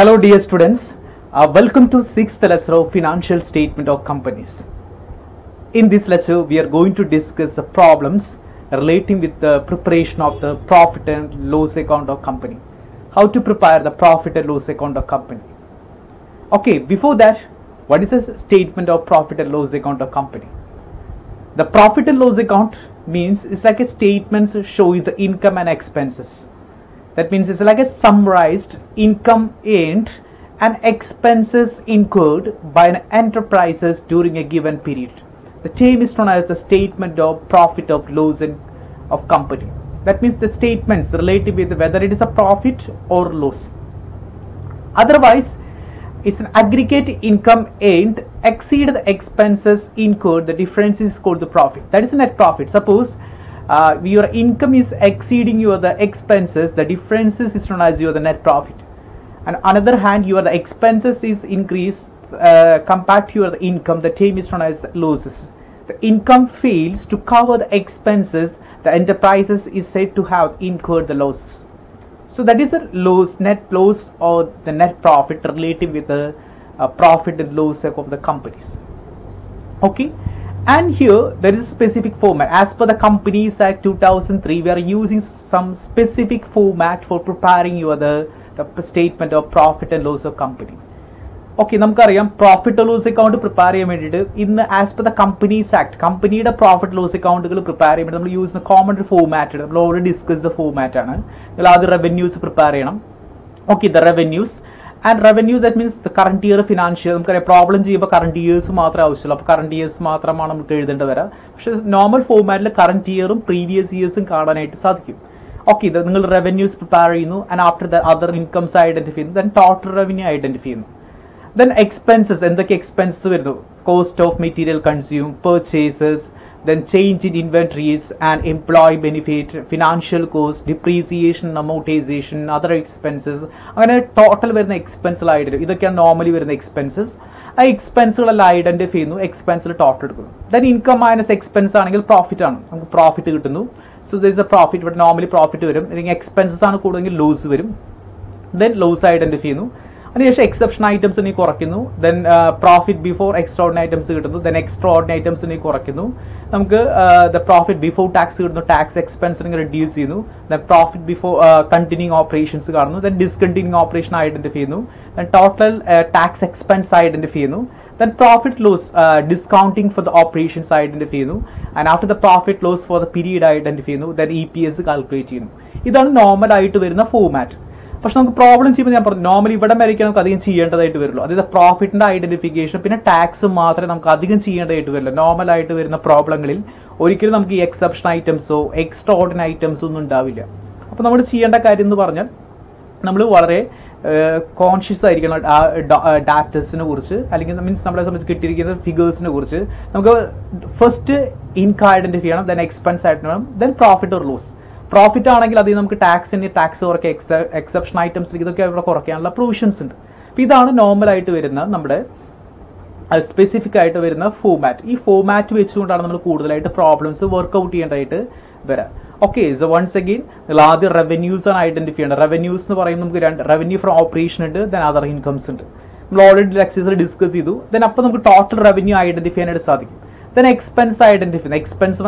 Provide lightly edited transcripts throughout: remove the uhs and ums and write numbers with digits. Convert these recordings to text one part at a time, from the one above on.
Hello dear students, welcome to 6th lecture of Financial Statement of Companies. In this lecture we are going to discuss the problems relating with the preparation of the profit and loss account of company. How to prepare the profit and loss account of company. Okay, before that, what is a statement of profit and loss account of company? The profit and loss account means it's like a statement showing the income and expenses. That means it's like a summarized income earned and expenses incurred by an enterprises during a given period. The term is known as the statement of profit of loss of company. That means the statements related with whether it is a profit or loss. Otherwise, it's an aggregate income earned exceed the expenses incurred. The difference is called the profit. That is the net profit. Suppose your income is exceeding your the expenses, the differences is known as your the net profit. And on the other hand, your the expenses is increased compared to your the income, the term is known as losses. The income fails to cover the expenses, the enterprises is said to have incurred the losses. So that is the loss, net loss or the net profit related with the profit and loss of the companies. Okay. And here there is a specific format. As per the Companies Act 2003, we are using some specific format for preparing your the statement of profit and loss of company. Okay, നമുക്കറിയാം profit and loss account prepare ചെയ്യാൻ വേണ്ടിയിട്ട് ഇന്ന് as per the Companies Act, കമ്പനിയുടെ profit loss അക്കൗണ്ടുകൾ prepare ചെയ്യാൻ വേണ്ടി നമ്മൾ use ചെയ്യുന്ന കോമൺ ഒരു ഫോമാറ്റ് നമ്മൾ ഓൾറെഡി ഡിസ്കസ് ദ ഫോമാറ്റ് ആണ്. നിങ്ങൾ ആദ്യം റവന്യൂസ് പ്രിപ്പയർ ചെയ്യണം. Okay, the revenues and revenue that means the current year financial. നമുക്കറിയാം പ്രോബ്ലം ചെയ്യുമ്പോൾ കറണ്ട് ഇയേഴ്സ് മാത്രമേ ആവശ്യമുള്ളൂ. അപ്പോൾ കറണ്ട് ഇയേഴ്സ് മാത്രമാണ് നമുക്ക് എഴുതേണ്ടി വരാം. പക്ഷേ നോർമൽ ഫോമാറ്റിൽ കറണ്ട് ഇയറും പ്രീവിയസ് ഇയേഴ്സും കാണാനായിട്ട് സാധിക്കും. ഓക്കെ, ഇത് നിങ്ങൾ റവന്യൂസ് പ്രിപ്പയർ ചെയ്യുന്നു and after the other incomes identify ചെയ്യുന്നു, ദെൻ ടോട്ടൽ റവന്യൂ ഐഡന്റിഫൈ ചെയ്യുന്നു. ദെൻ എക്സ്പെൻസസ്, എന്തൊക്കെ എക്സ്പെൻസസ് വരുന്നു? Cost of material consume, purchases, then change in inventories and employee benefit, financial cost, depreciation, amortization, other expenses. അങ്ങനെ total വരുന്ന എക്സ്പെൻസുകളായിട്ട് ഇതൊക്കെയാണ് normally വരുന്ന expenses. ആ എക്സ്പെൻസുകളെല്ലാം identify ചെയ്യുന്നു, എക്സ്പെൻസിൽ ടോട്ടൽ എടുക്കുന്നു. ദെൻ ഇൻകം മൈനസ് എക്സ്പെൻസ് ആണെങ്കിൽ പ്രോഫിറ്റ് ആണ്, നമുക്ക് പ്രോഫിറ്റ് കിട്ടുന്നു. So there is a profit. ഇവിടെ നോർമലി പ്രോഫിറ്റ് വരും, അല്ലെങ്കിൽ എക്സ്പെൻസസ് ആണ് കൂടുതലെങ്കിൽ ലോസ് വരും. ദെൻ ലോസ് ഐഡന്റിഫൈ ചെയ്യുന്നു. അതിനുശേഷം എക്സെപ്ഷൻ ഐറ്റംസ് നീ കുറയ്ക്കുന്നു. Then profit before extraordinary items കിട്ടുന്നു. ദെൻ എക്സ്ട്രാordinary ഐറ്റംസ് നീ കുറയ്ക്കുന്നു. നമുക്ക് ദ പ്രോഫിറ്റ് ബിഫോർ ടാക്സ് കിട്ടുന്നു. ടാക്സ് എക്സ്പെൻസ് നിങ്ങൾ റെഡ്യൂസ് ചെയ്യുന്നു. Then profit before continuing operations കാണുന്നു. ദെൻ ഡിസ്കണ്ടിന്യൂയിങ് ഓപ്പറേഷൻ ഐഡന്റിഫൈ ചെയ്യുന്നു. Then total tax expense identify ചെയ്യുന്നു. Then profit loss discounting for the operations identify ചെയ്യുന്നു. And after the profit loss for the period identify ചെയ്യുന്നു. Then EPS calculate ചെയ്യുന്നു. ഇതാണ് normal ആയിട്ട് വരുന്ന format. പക്ഷെ നമുക്ക് പ്രോബ്ലം ചെയ്യുമ്പോൾ ഞാൻ പറഞ്ഞു നോർമലി ഇവിടെ വരയ്ക്കാൻ നമുക്ക് അധികം ചെയ്യേണ്ടതായിട്ട് വരുള്ളൂ. അതായത് പ്രോഫിറ്റിന്റെ ഐഡന്റിഫിക്കേഷൻ പിന്നെ ടാക്സ് മാത്രമേ നമുക്ക് അധികം ചെയ്യേണ്ടതായിട്ട് വരുള്ളൂ. നോർമൽ ആയിട്ട് വരുന്ന പ്രോബ്ലങ്ങളിൽ ഒരിക്കലും നമുക്ക് ഈ എക്സെപ്ഷൻ ഐറ്റംസോ എക്സ്ട്രാordinary ഐറ്റംസോ ഒന്നും ഉണ്ടാവില്ല. അപ്പോൾ നമ്മൾ ചെയ്യേണ്ട കാര്യം എന്ന് പറഞ്ഞാൽ നമ്മൾ വളരെ കോൺഷ്യസ് ആയിരിക്കണം ആ ഡാറ്റസിനെ കുറിച്ച്, അല്ലെങ്കിൽ മീൻസ് നമ്മളെ സംബന്ധിച്ച് കിട്ടിയിരിക്കുന്ന ഫിഗേഴ്സിനെ കുറിച്ച്. നമുക്ക് ഫസ്റ്റ് ഇൻകം ഐഡന്റിഫൈ ചെയ്യണം, then expense identify, then profit or loss. Profit ആണെങ്കിൽ അതിൽ നമുക്ക് ടാക്സ് കുറയ്ക്കുക, എക്സെപ്ഷൻ ഐറ്റംസ് ഇതൊക്കെ ഇവിടെ കുറയ്ക്കാനുള്ള പ്രൊവിഷൻസ് ഉണ്ട്. അപ്പോൾ ഇതാണ് നോർമൽ ആയിട്ട് വരുന്ന നമ്മുടെ സ്പെസിഫിക് ആയിട്ട് വരുന്ന ഫോമാറ്റ്. ഈ ഫോമാറ്റ് വെച്ചുകൊണ്ടാണ് നമ്മൾ കൂടുതലായിട്ട് പ്രോബ്ലംസ് വർക്ക്ഔട്ട് ചെയ്യേണ്ടതായിട്ട് വരാം. ഓക്കെ, സോ വൺസ് അഗെയിൻ നിങ്ങൾ ആദ്യം റവന്യൂസ് ആണ് ഐഡന്റിഫൈ ചെയ്യേണ്ടത്. റവന്യൂസ് എന്ന് പറയുമ്പോൾ നമുക്ക് രണ്ട് റവന്യൂ ഫ്രം ഓപ്പറേഷൻ ഉണ്ട്, ദെൻ അതർ ഇൻകംസ് ഉണ്ട്. നമ്മൾ ഓൾറെഡി ലെക്ചേഴ്സിൽ ഡിസ്കസ് ചെയ്തു. ദെൻ അപ്പോൾ നമുക്ക് ടോട്ടൽ റവന്യൂ ഐഡന്റിഫൈ ചെയ്യാനായിട്ട് സാധിക്കും. Then expense identify. Expense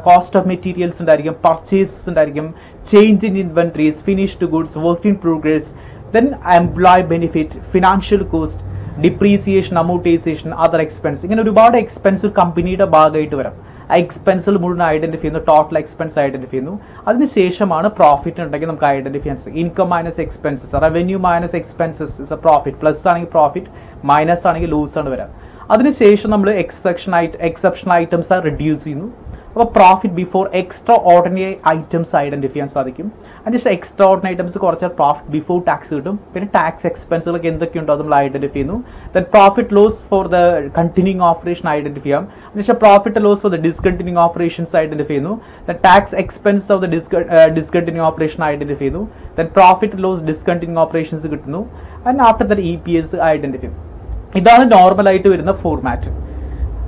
cost of materials ഉണ്ടായിരിക്കും, പർച്ചേസസ് ഉണ്ടായിരിക്കും, change in inventories, finished goods, work in progress, then employ benefit, financial cost, depreciation, amortisation, other expense. ഇങ്ങനെ ഒരുപാട് എക്സ്പെൻസ് കമ്പനിയുടെ ഭാഗമായിട്ട് വരാം. ആ എക്സ്പെൻസിൽ മുഴുവൻ ഐഡന്റിഫൈ ചെയ്യുന്നു, ടോട്ടൽ എക്സ്പെൻസ് ഐഡന്റിഫൈ ചെയ്യുന്നു. അതിനുശേഷമാണ് പ്രോഫിറ്റ് ഉണ്ടെങ്കിൽ നമുക്ക് ഐഡന്റിഫൈ ചെയ്യാൻ സാധിക്കും. Income minus expenses, revenue minus expenses is a profit. Plus ആണെങ്കിൽ പ്രോഫിറ്റ്, മൈനസ് ആണെങ്കിൽ ലോസ് ആണ് വരാം. അതിനുശേഷം നമ്മൾ എക്സെപ്ഷൻ ഐറ്റംസ് റെഡ്യൂസ് ചെയ്യുന്നു. അപ്പോൾ profit before extraordinary items identify ചെയ്യാൻ സാധിക്കും. അതിനുശേഷം എക്സ്ട്രാordinary ഐറ്റംസ് കുറച്ചാൽ പ്രോഫിറ്റ് ബിഫോർ ടാക്സ് കിട്ടും. പിന്നെ ടാക്സ് എക്സ്പെൻസുകളൊക്കെ എന്തൊക്കെയുണ്ടോ അത് നമ്മൾ ഐഡന്റിഫൈ ചെയ്യുന്നു. Then profit loss for the continuing operation identify ചെയ്യാം. അതിനുശേഷം profit loss for the discontinuing operations identify ചെയ്യുന്നു. Then tax expense of the discontinuing operation identify ചെയ്യുന്നു. Then profit loss discontinuing operations കിട്ടുന്നു. And after that EPS identify. ഇതാണ് normal ആയിട്ട് വരുന്ന format.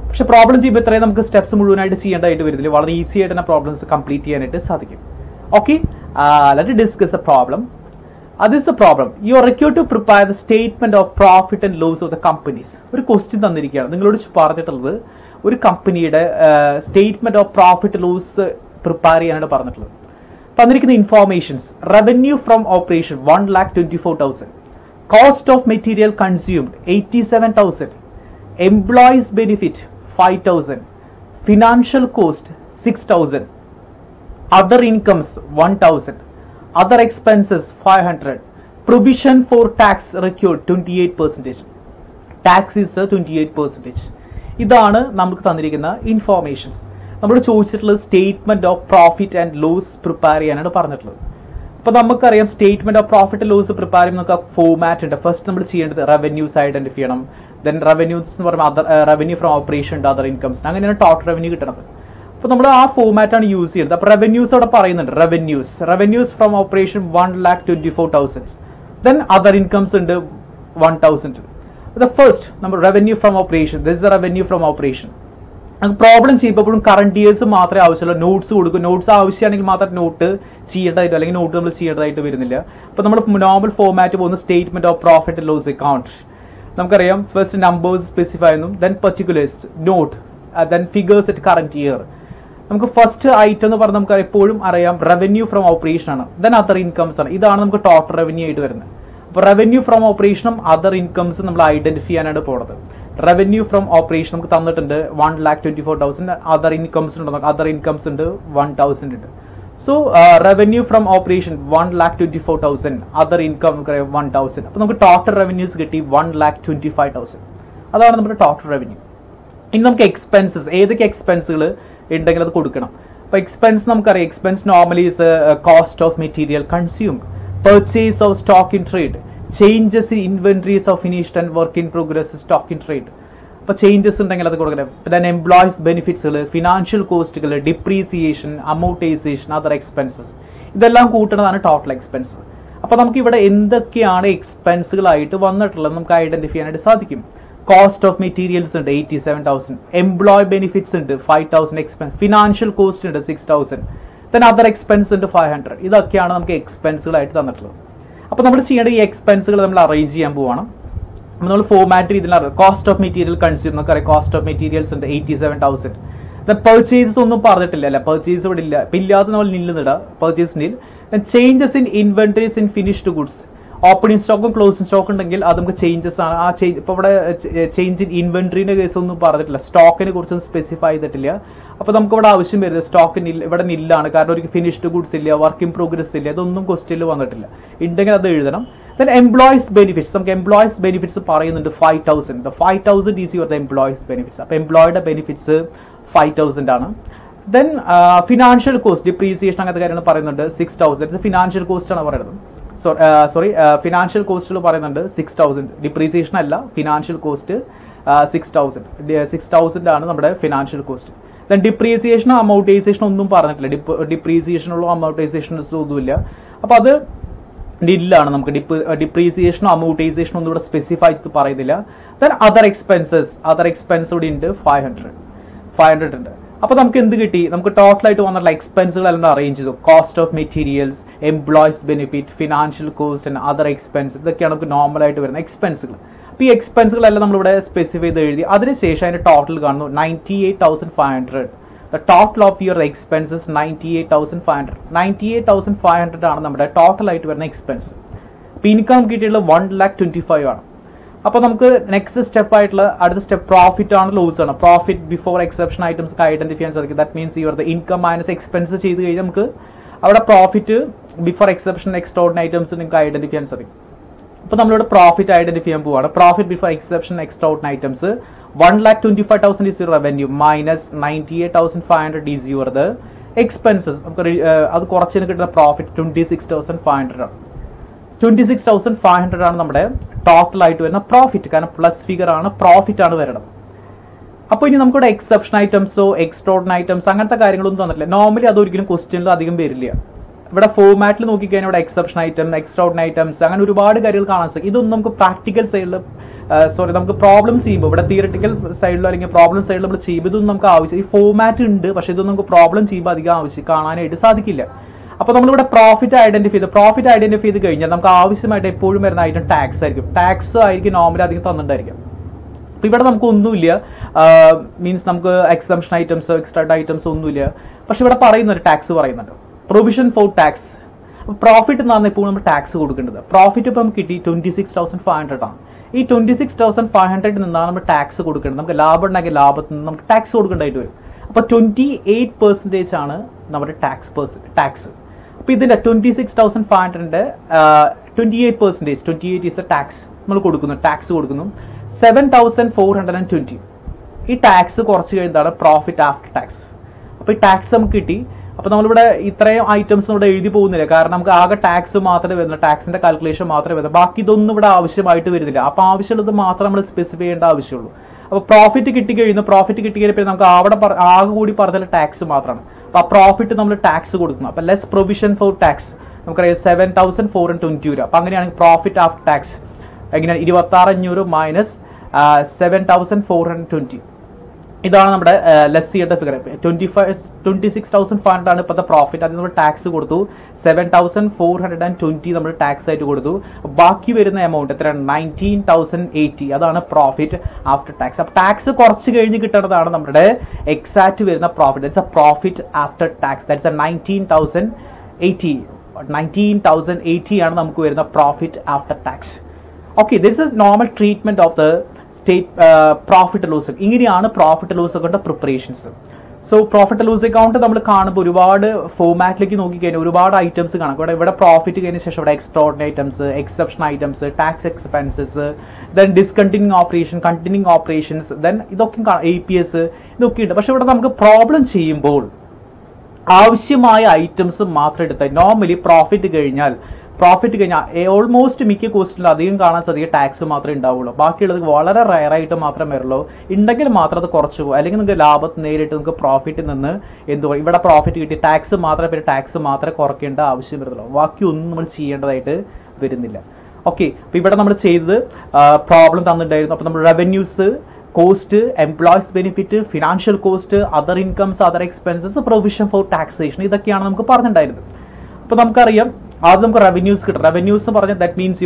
പക്ഷെ problem ചെയ്യുമ്പോൾ ഇത്രയും നമുക്ക് സ്റ്റെപ്സ് മുഴുവനായിട്ട് ചെയ്യേണ്ടതായിട്ട് വരുന്നില്ല. വളരെ ഈസി ആയിട്ട് തന്നെ പ്രോബ്ലംസ് കംപ്ലീറ്റ് ചെയ്യാനായിട്ട് സാധിക്കും. Okay, let discuss A problem. This is the problem. You are required to prepare the statement of profit and loss of the companies. ഒരു ക്വസ്റ്റ്യൻ തന്നിരിക്കുകയാണ്, നിങ്ങളോട് പറഞ്ഞിട്ടുള്ളത് ഒരു കമ്പനിയുടെ statement of profit loss prepare ചെയ്യാനാണ് പറഞ്ഞിട്ടുള്ളത്. തന്നിരിക്കുന്ന informations: revenue from operation 1,24,000, cost of material consumed 87,000, employees benefit 5,000, financial cost 6,000, other incomes 1,000, other expenses 500, provision for tax required 28%. Tax is 28%. ഇതാണ് നമുക്ക് തന്നിരിക്കുന്ന ഇൻഫോർമേഷൻസ്. നമ്മൾ ചോദിച്ചിട്ടുള്ളത് statement of profit and loss prepare ചെയ്യാനാണ് പറഞ്ഞിട്ടുള്ളത്. അപ്പോൾ നമുക്കറിയാം statement of profit loss prepare ചെയ്യുമ്പോൾ നമുക്ക് ഫോമാറ്റ് ഉണ്ട്. ഫസ്റ്റ് നമ്മൾ ചെയ്യേണ്ടത് റവന്യൂസ് ഐഡന്റിഫൈ ചെയ്യണം. ദെൻ റവന്യൂസ് എന്ന് പറയുമ്പോൾ അതർ റവന്യൂ ഫ്രം ഓപ്പറേഷൻ ഉണ്ട്, അതർ ഇൻകംസ്, അങ്ങനെയാണ് ടോട്ടൽ റവന്യൂ കിട്ടണത്. അപ്പോൾ നമ്മൾ ആ ഫോമാറ്റ് ആണ് യൂസ് ചെയ്യുന്നത്. അപ്പോൾ റവന്യൂസ് അവിടെ പറയുന്നുണ്ട്, revenues from operation 1,24,000, then other incomes ഉണ്ട് 1,000. ഫസ്റ്റ് നമ്മൾ revenue from operation, this is revenue from operation. Problem ചെയ്യുമ്പോഴും കറണ്ട് ഇയേഴ്സ് മാത്രമേ ആവശ്യമുള്ളൂ. നോട്ട്സ് കൊടുക്കും, നോട്ട്സ് ആവശ്യമാണെങ്കിൽ മാത്രം നോട്ട് ചെയ്യേണ്ടതായിട്ട്, അല്ലെങ്കിൽ നോട്ട് നമ്മൾ ചെയ്യേണ്ടതായിട്ട് വരുന്നില്ല. അപ്പോൾ നമ്മൾ നോർമൽ ഫോമാറ്റ് പോകുന്ന statement of profit and loss account. നമുക്കറിയാം ഫസ്റ്റ് നമ്പേഴ്സ് സ്പെസിഫൈ ചെയ്യുന്നു, then particulars, note, then figures at current year. നമുക്ക് ഫസ്റ്റ് ഐറ്റം എന്ന് പറഞ്ഞാൽ നമുക്ക് എപ്പോഴും അറിയാം റവന്യൂ ഫ്രം ഓപ്പറേഷൻ ആണ്, ദെൻ അതർ ഇൻകംസ് ആണ്. ഇതാണ് നമുക്ക് ടോട്ടൽ റവന്യൂ ആയിട്ട് വരുന്നത്. അപ്പോൾ റവന്യൂ ഫ്രം ഓപ്പറേഷനും അതർ ഇൻകംസും നമ്മൾ ഐഡന്റിഫൈ ചെയ്യാനാണ് പോകുന്നത്. റവന്യൂ ഫ്രം ഓപ്പറേഷൻ നമുക്ക് തന്നിട്ടുണ്ട് 1,24,000, അതർ ഇൻകംസ് ഉണ്ട്, അതർ ഇൻകംസ് ഉണ്ട് 1,000 ഉണ്ട്. So revenue from operation 1,24,000, other income നമുക്കറിയാം 1,000. അപ്പോൾ നമുക്ക് ടോട്ടൽ റവന്യൂസ് കിട്ടി 1,25,000. അതാണ് നമ്മുടെ ടോട്ടൽ റവന്യൂ. ഇനി നമുക്ക് എക്സ്പെൻസസ്, ഏതൊക്കെ എക്സ്പെൻസുകൾ ഉണ്ടെങ്കിൽ അത് കൊടുക്കണം. അപ്പോൾ എക്സ്പെൻസ് നമുക്കറിയാം, expense normally is cost of material consumed, purchase of stock in trade, changes in inventories of finished and work in progress stock in trade. അപ്പോൾ ചേഞ്ചസ് ഉണ്ടെങ്കിൽ അത് കൊടുക്കണം. പിന്നെ എംപ്ലോയീസ് ബെനിഫിറ്റ്സുകൾ, ഫിനാൻഷ്യൽ കോസ്റ്റുകൾ, ഡിപ്രീസിയേഷൻ, അമൗർട്ടൈസേഷൻ, അതർ എക്സ്പെൻസസ്, ഇതെല്ലാം കൂട്ടുന്നതാണ് total expense. അപ്പോൾ നമുക്ക് ഇവിടെ എന്തൊക്കെയാണ് എക്സ്പെൻസുകളായിട്ട് വന്നിട്ടുള്ളത് നമുക്ക് ഐഡന്റിഫൈ ചെയ്യാനായിട്ട് സാധിക്കും. കോസ്റ്റ് ഓഫ് മെറ്റീരിയൽസ് ഉണ്ട് 87,000, എംപ്ലോയ് ബെനിഫിറ്റ്സ് ഉണ്ട് 5,000 എക്സ്പെൻസ്, ഫിനാൻഷ്യൽ കോസ്റ്റ് ഉണ്ട് 6,000, ദെൻ അതർ എക്സ്പെൻസ് ഉണ്ട് 500. ഇതൊക്കെയാണ് നമുക്ക് എക്സ്പെൻസുകളായിട്ട് തന്നിട്ടുള്ളത്. അപ്പോൾ നമ്മൾ ചെയ്യേണ്ട ഈ എക്സ്പെൻസുകൾ നമ്മൾ അറേഞ്ച് ചെയ്യാൻ പോവാണ്. നമ്മൾ ഫോമാറ്റ് രീതിയിൽ കോസ്റ്റ് ഓഫ് മെറ്റീരിയൽ കൺസ്യൂം, നമുക്കറിയാം കോസ്റ്റ് ഓഫ് മെറ്റീരിയൽസ് ഉണ്ട് 87,000. പെർച്ചേസസ് ഒന്നും പറഞ്ഞിട്ടില്ല അല്ലെ, പെർച്ചേസ് ഇവിടെ ഇല്ല, ഇപ്പം ഇല്ലാതെ നമ്മൾ നില്ലുന്നിടാം purchase nil. Changes in inventories in finished goods, opening സ്റ്റോക്കും ക്ലോസിംഗ് സ്റ്റോക്കും ഉണ്ടെങ്കിൽ അത് നമുക്ക് ചേഞ്ചസ് ആണ്. ആ ചേഞ്ച് ഇപ്പോൾ ഇവിടെ ചേഞ്ച് ഇൻ ഇൻവെന്ററിന്റെ കേസ് ഒന്നും പറഞ്ഞിട്ടില്ല, സ്റ്റോക്കിനെ കുറിച്ചൊന്നും സ്പെസിഫൈ ചെയ്തിട്ടില്ല. അപ്പോൾ നമുക്ക് ഇവിടെ ആവശ്യം വരുന്നത് സ്റ്റോക്കിന് ഇവിടെ നില്ലാണ്, കാരണം ഒരു ഫിനിഷ്ഡ് ഗുഡ്സ് ഇല്ല, വർക്ക് ഇൻ പ്രോഗ്രസ് ഇല്ല, ഇതൊന്നും ക്വസ്റ്റ്യനിൽ വന്നിട്ടില്ല. ഉണ്ടെങ്കിൽ അത് എഴുതണം. ദെൻ എംപ്ലോയീസ് ബെനിഫിറ്റ്സ്, നമുക്ക് എംപ്ലോയീസ് ബെനിഫിറ്റ്സ് പറയുന്നുണ്ട് 5,000. 5,000 ഈസ് യുവർ എംപ്ലോയീസ് ബെനിഫിറ്റ്സ്. അപ്പോൾ എംപ്ലോയിയുടെ ബെനിഫിറ്റ്സ് 5,000 ആണ്. ദെൻ ഫിനാൻഷ്യൽ കോസ്റ്റ്, ഡിപ്രീസിയേഷൻ അങ്ങനത്തെ കാര്യങ്ങൾ പറയുന്നുണ്ട് 6,000. ഇത് ഫിനാൻഷ്യൽ കോസ്റ്റ് ആണ് പറയുന്നത്. ഫിനാൻഷ്യൽ കോസ്റ്റുകൾ പറയുന്നുണ്ട് 6,000, ഡിപ്രീസിയേഷൻ അല്ല, ഫിനാൻഷ്യൽ കോസ്റ്റ് 6,000 ആണ് നമ്മുടെ ഫിനാൻഷ്യൽ കോസ്റ്റ്. ദെൻ ഡിപ്രീസിയേഷനോ അമൗർട്ടൈസേഷനോ ഒന്നും പറഞ്ഞിട്ടില്ല, ഡിപ്രീസിയേഷനുള്ള അമൗർട്ടൈസേഷൻസ് ഒന്നുമില്ല. അപ്പോൾ അത് നില്ലാണ്, നമുക്ക് ഡിപ്രീസിയേഷനോ അമൗർട്ടൈസേഷനോ ഒന്നും ഇവിടെ സ്പെസിഫൈ ചെയ്ത് പറയുന്നില്ല. ദെൻ അതർ എക്സ്പെൻസ് കൂടി ഉണ്ട് 500 ഉണ്ട്. അപ്പോൾ നമുക്ക് എന്ത് കിട്ടി, നമുക്ക് ടോട്ടലായിട്ട് വന്നിട്ടുള്ള എക്സ്പെൻസുകളെല്ലാം അറേഞ്ച് ചെയ്തു. Cost of materials, employees benefit, financial cost and other expense, ഇതൊക്കെയാണ് നമുക്ക് നോർമലായിട്ട് വരുന്ന എക്സ്പെൻസുകൾ. അപ്പോൾ ഈ എക്സ്പെൻസുകളെല്ലാം നമ്മളിവിടെ സ്പെസിഫൈ ചെയ്ത് എഴുതി. അതിനുശേഷം അതിന്റെ ടോട്ടൽ കാണുന്നു 98,500. The total of your expenses 98,500. 98,500 ആണ് നമ്മുടെ ടോട്ടലായിട്ട് വരുന്ന എക്സ്പെൻസ്. അപ്പോൾ ഇൻകം കിട്ടിയിട്ടുള്ള 1,25,000 ആണ്. അപ്പോൾ നമുക്ക് നെക്സ്റ്റ് സ്റ്റെപ്പ് ആയിട്ടുള്ള അടുത്ത സ്റ്റെപ്പ് പ്രോഫിറ്റ് ആണ് ലോസ് ആണ്. Profit before exception items identify ചെയ്യാൻ സാധിക്കും. That means your income minus expense ചെയ്ത് കഴിഞ്ഞാൽ നമുക്ക് അവിടെ profit before exception extraordinary items നിങ്ങൾക്ക് ഐഡന്റിഫൈ ചെയ്യാൻ സാധിക്കും. അപ്പോൾ നമ്മളിവിടെ പ്രോഫിറ്റ് ഐഡന്റിഫൈ ചെയ്യാൻ പോവാണ്. Profit before exception extraordinary items 1,25,000 is your revenue minus 98,500 is your the expenses. നമുക്ക് അത് കുറച്ചിന് കിട്ടുന്ന പ്രോഫിറ്റ് 26,500 ആണ്. 26,500 ആണ് നമ്മുടെ ടോട്ടൽ ആയിട്ട് വരുന്ന പ്രോഫിറ്റ്. കാരണം പ്ലസ് ഫിഗർ ആണ്, പ്രോഫിറ്റ് ആണ് വരുന്നത്. അപ്പോൾ ഇനി നമുക്കിവിടെ എക്സെപ്ഷൻ ഐറ്റംസോ എക്സ്ട്രോർഡിനറി ഐറ്റംസ് അങ്ങനത്തെ കാര്യങ്ങളൊന്നും തന്നിട്ടില്ല. നോർമലി അതൊരിക്കലും ക്വസ്റ്റ്യനിൽ അധികം വരില്ല. ഇവിടെ ഫോമാറ്റിൽ നോക്കിക്കഴിഞ്ഞാൽ ഇവിടെ എക്സെപ്ഷൻ ഐറ്റം, എക്സ്ട്രോർഡിനറി ഐറ്റംസ്, അങ്ങനെ ഒരുപാട് കാര്യങ്ങൾ കാണാൻ സാധിക്കും. ഇതൊന്നും നമുക്ക് പ്രാക്ടിക്കൽ സൈഡിൽ നമുക്ക് പ്രോബ്ലംസ് ചെയ്യുമ്പോൾ ഇവിടെ തിയറിറ്റിക്കൽ സൈഡിലോ അല്ലെങ്കിൽ പ്രോബ്ലം സൈഡിൽ നമ്മൾ ചെയ്യുമ്പോൾ ഇതൊന്നും നമുക്ക് ആവശ്യം, ഈ ഫോമാറ്റ് ഉണ്ട്, പക്ഷെ ഇതൊന്നും നമുക്ക് പ്രോബ്ലം ചെയ്യുമ്പോൾ അധികം കാണാനായിട്ട് സാധിക്കില്ല. അപ്പോൾ നമ്മളിവിടെ പ്രോഫിറ്റ് ഐഡന്റിഫൈ ചെയ്ത് കഴിഞ്ഞാൽ നമുക്ക് ആവശ്യമായിട്ട് എപ്പോഴും വരുന്ന ഐറ്റം ടാക്സ് ആയിരിക്കും. ടാക്സ് ആയിരിക്കും നോർമലി അധികം തന്നിട്ടുണ്ടായിരിക്കും. അപ്പോൾ ഇവിടെ നമുക്ക് ഒന്നുമില്ല, മീൻസ് നമുക്ക് എക്സംഷൻ ഐറ്റംസ് എക്സ്ട്രാ ഐറ്റംസ് ഒന്നുമില്ല. പക്ഷെ ഇവിടെ പറയുന്നൊരു ടാക്സ് പറയുന്നുണ്ട്, പ്രൊവിഷൻ ഫോർ ടാക്സ്. പ്രോഫിറ്റ് എന്ന് പറഞ്ഞാൽ ഇപ്പോൾ നമ്മൾ ടാക്സ് കൊടുക്കേണ്ടത്. പ്രോഫിറ്റ് ഇപ്പോൾ നമുക്ക് കിട്ടി 26,500 ആണ്. ഈ 26,500 നിന്നാണ് നമ്മൾ ടാക്സ് കൊടുക്കേണ്ടത്. നമുക്ക് ലാഭം ഉണ്ടെങ്കിൽ ലാഭത്തിൽ നിന്ന് നമുക്ക് ടാക്സ് കൊടുക്കേണ്ടതായിട്ട് വരും. അപ്പോൾ 28% ആണ് നമ്മുടെ ടാക്സ്. അപ്പോൾ ഇതിന്റെ 26,500 28% ഈസ് എ ടാക്സ് നമ്മൾ കൊടുക്കുന്നു. ടാക്സ് കൊടുക്കുന്നു 7,420. ഈ ടാക്സ് കുറച്ച് കഴിഞ്ഞതാണ് പ്രോഫിറ്റ് ആഫ്റ്റർ ടാക്സ്. അപ്പോൾ ഈ ടാക്സ് നമുക്ക് കിട്ടി. അപ്പോൾ നമ്മളിവിടെ ഇത്രയും ഐറ്റംസ് ഇവിടെ എഴുതി പോകുന്നില്ല, കാരണം നമുക്ക് ആകെ ടാക്സ് മാത്രമേ വരുന്നുള്ളൂ, ടാക്സിന്റെ കാൽക്കുലേഷൻ മാത്രമേ വരുന്നത്. ബാക്കി ഇതൊന്നും ഇവിടെ ആവശ്യമായിട്ട് വരുന്നില്ല. അപ്പോൾ ആവശ്യമുള്ളത് മാത്രം നമ്മൾ സ്പെസിഫൈ ചെയ്യേണ്ട ആവശ്യമുള്ളൂ. അപ്പോൾ പ്രോഫിറ്റ് കിട്ടിക്കഴിഞ്ഞപ്പോൾ നമുക്ക് അവിടെ ആകെ കൂടി പറഞ്ഞാൽ ടാക്സ് മാത്രമാണ്. അപ്പോൾ ആ പ്രോഫിറ്റ് നമ്മൾ ടാക്സ് കൊടുക്കുന്നു. അപ്പോൾ ലെസ് പ്രൊവിഷൻ ഫോർ ടാക്സ് നമുക്കറിയാം 7,420 രൂപ. അപ്പോൾ അങ്ങനെയാണെങ്കിൽ പ്രോഫിറ്റ് ആഫ്റ്റർ ടാക്സ് എങ്ങനെയാണ് 26,500 മൈനസ് 7,420. ഇതാണ് നമ്മുടെ ലെസ് ചെയ്യേണ്ട ഫിഗർ. 26,500 ആണ് ഇപ്പോഴത്തെ പ്രോഫിറ്റ്. അതിന് നമ്മൾ ടാക്സ് കൊടുത്തു 7,420 നമ്മൾ ടാക്സ് ആയിട്ട് കൊടുത്തു. ബാക്കി വരുന്ന എമൗണ്ട് എത്രയാണ്? 19,080. അതാണ് പ്രോഫിറ്റ് ആഫ്റ്റർ ടാക്സ്. അപ്പോൾ ടാക്സ് കുറച്ച് കഴിഞ്ഞ് കിട്ടുന്നതാണ് നമ്മുടെ എക്സാക്ട് വരുന്ന profit. That's a profit after tax. That's a 19,080 ആണ് നമുക്ക് വരുന്ന profit after tax. Okay, this is normal treatment of the profit loss. ഇങ്ങനെയാണ് profit loss account preparations. So profit loss account നമ്മൾ കാണുമ്പോൾ ഒരുപാട് ഫോമാറ്റിലേക്ക് നോക്കിക്കഴിഞ്ഞാൽ ഒരുപാട് ഐറ്റംസ് കാണാം. ഇവിടെ പ്രോഫിറ്റ് കഴിഞ്ഞ ശേഷം ഇവിടെ extraordinary items, exception items, tax expenses, then discontinuing operation, continuing operations, then ഇതൊക്കെ APS ഇതൊക്കെ ഉണ്ട്. പക്ഷെ ഇവിടെ നമുക്ക് പ്രോബ്ലം ചെയ്യുമ്പോൾ ആവശ്യമായ ഐറ്റംസ് മാത്രം എടുത്താൽ നോർമലി പ്രോഫിറ്റ് കഴിഞ്ഞാൽ ഓൾമോസ്റ്റ് മിക്ക കോസ്റ്റിലും അധികം കാണാൻ സാധിക്കുക ടാക്സ് മാത്രമേ ഉണ്ടാവുള്ളൂ. ബാക്കിയുള്ളത് വളരെ റയറായിട്ട് മാത്രമേ വരുള്ളൂ. ഉണ്ടെങ്കിൽ മാത്രം അത് കുറച്ച് പോകും. അല്ലെങ്കിൽ നിങ്ങൾക്ക് ലാഭത്തിൽ നേരിട്ട് നിങ്ങൾക്ക് പ്രോഫിറ്റിൽ നിന്ന് ഇവിടെ പ്രോഫിറ്റ് കിട്ടി ടാക്സ് മാത്രമേ കുറയ്ക്കേണ്ട ആവശ്യം വരുന്നുള്ളൂ. ബാക്കിയൊന്നും നമ്മൾ ചെയ്യേണ്ടതായിട്ട് വരുന്നില്ല. ഓക്കെ, അപ്പോൾ ഇവിടെ നമ്മൾ ചെയ്തത് പ്രോബ്ലം തന്നിട്ടുണ്ടായിരുന്നു. അപ്പോൾ നമ്മൾ revenues, cost, employees benefit, financial cost, other incomes, other expenses, provision for taxation, ഇതൊക്കെയാണ് നമുക്ക് പറഞ്ഞിട്ടുണ്ടായിരുന്നത്. അപ്പോൾ നമുക്കറിയാം ആദ്യം നമുക്ക് റവന്യൂസ് കിട്ടും. റവന്യൂസ് എന്ന് പറഞ്ഞാൽ that means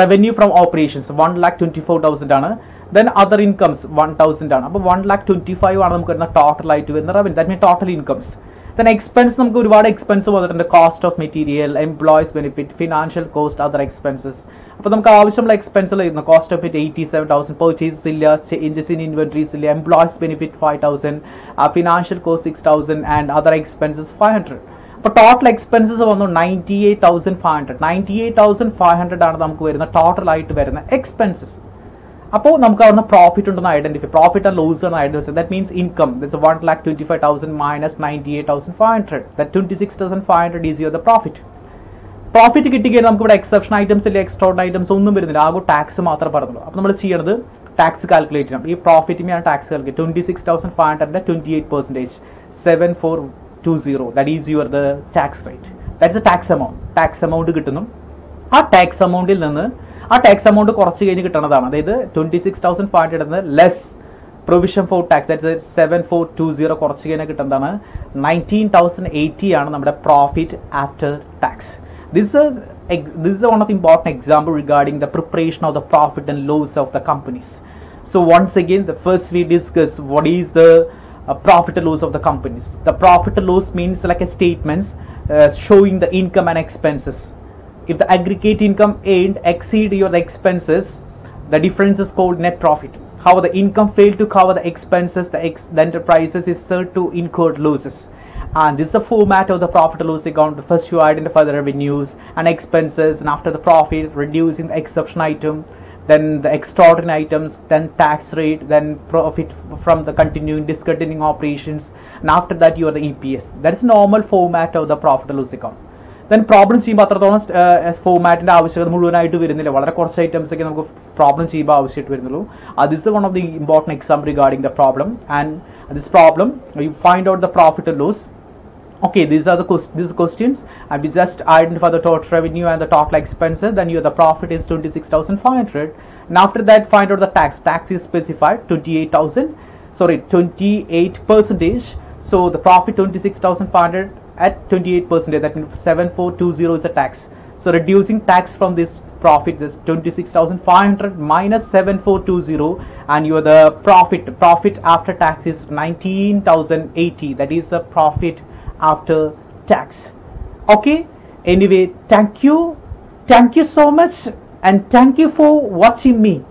revenue from operations 1,24,000 ആണ്. ദെൻ അതർ ഇൻകംസ് 1,000 ആണ്. അപ്പോൾ 1,25,000 ആണ് നമുക്ക് വരുന്ന ടോട്ടൽ ആയിട്ട് വരുന്ന revenue. That mean total incomes. Then expense നമുക്ക് ഒരുപാട് എക്സ്പെൻസ് വന്നിട്ടുണ്ട്. Cost of material, employees benefit, financial cost, other expenses. അപ്പോൾ നമുക്ക് ആവശ്യമുള്ള എക്സ്പെൻസ് വരുന്നു. കോസ്റ്റ് ഓഫ് 87,000, പർച്ചേസസ് ഇല്ല, ചേഞ്ചസ് ഇൻ ഇൻവെന്ററീസ് ഇല്ല, employees benefit 5,000, financial cost 6,000 and other expenses 500. അപ്പോൾ ടോട്ടൽ എക്സ്പെൻസസ് വന്നു 98,500. 98,500 ആണ് നമുക്ക് വരുന്ന ടോട്ടൽ ആയിട്ട് വരുന്ന എക്സ്പെൻസസ്. അപ്പോൾ നമുക്ക് അവിടുന്ന് പ്രോഫിറ്റ് ഉണ്ടെന്ന് ഐഡന്റിഫൈ, പ്രോഫിറ്റ് ആൻഡ് ലോസ് ആണ് identify. That means income 1,25,000 minus 98,500. That 26,500 is your the profit. Profit കിട്ടിക്കഴിഞ്ഞാൽ നമുക്ക് ഇവിടെ എക്സെപ്ഷൻ ഐറ്റംസ് ഇല്ല, എക്സ്ട്രോർഡിനറി ഐറ്റംസ് ഒന്നും വരുന്നില്ല, ആകെ ടാക്സ് മാത്രമേ പറഞ്ഞുള്ളൂ. അപ്പോൾ നമ്മൾ ചെയ്യണത് ടാക്സ് കാൽക്കുലേറ്റ് ചെയ്യണം. ഈ പ്രോഫിറ്റിനെയാണ് tax calculate. 26,500 28%, 7,420. That is your the tax rate. That's a tax amount. Tax amount കിട്ടുന്നു. ആ ടാക്സ് എമൗണ്ടിൽ നിന്ന് ആ ടാക്സ് എമൗണ്ട് കുറച്ച് കഴിഞ്ഞ് കിട്ടുന്നതാണ്. അതായത് 26,500 less provision for tax, that's 7,420 കുറച്ച് കഴിഞ്ഞാൽ കിട്ടുന്നതാണ് 19,080 ആണ് നമ്മുടെ profit after tax. This is one of the important example regarding the preparation of the profit and loss of the companies. So once again, the first we discuss what is the profit and loss of the companies. The profit and loss means like a statements showing the income and expenses. If the aggregate income earned exceed your expenses, the difference is called net profit. However, the income failed to cover the expenses, the enterprises is said to incur losses. And this is the format of the profit and loss account. First you identify the revenues and expenses, and after the profit, reducing the exception item, then the extraordinary items, then tax rate, then profit from the continuing discontinuing operations, and after that you are the EPS. That is normal format of the profit and loss account. Then problem ചെയ്യുമ്പോൾ അത്രത്തോളം ഫോമാറ്റിന്റെ ആവശ്യകത മുഴുവനായിട്ട് വരുന്നില്ല, വളരെ കുറച്ച് items ഒക്കെ നമുക്ക് problem ചെയ്യുമ്പോൾ ആവശ്യമായിട്ട് വരുന്നുള്ളൂ. This is one of the important exam regarding the problem, and this problem you find out the profit and loss. Okay, these are the questions, and we just identify the total revenue and the total expenses. Then the profit is 26,500, and after that find out the tax. Tax is specified 28%. So the profit 26,500 at 28%. That means 7420 is a tax. So reducing tax from this profit is 26,500 minus 7420, and your the profit after tax is 19,080. That is the profit after tax. Okay, anyway, thank you so much, and thank you for watching me.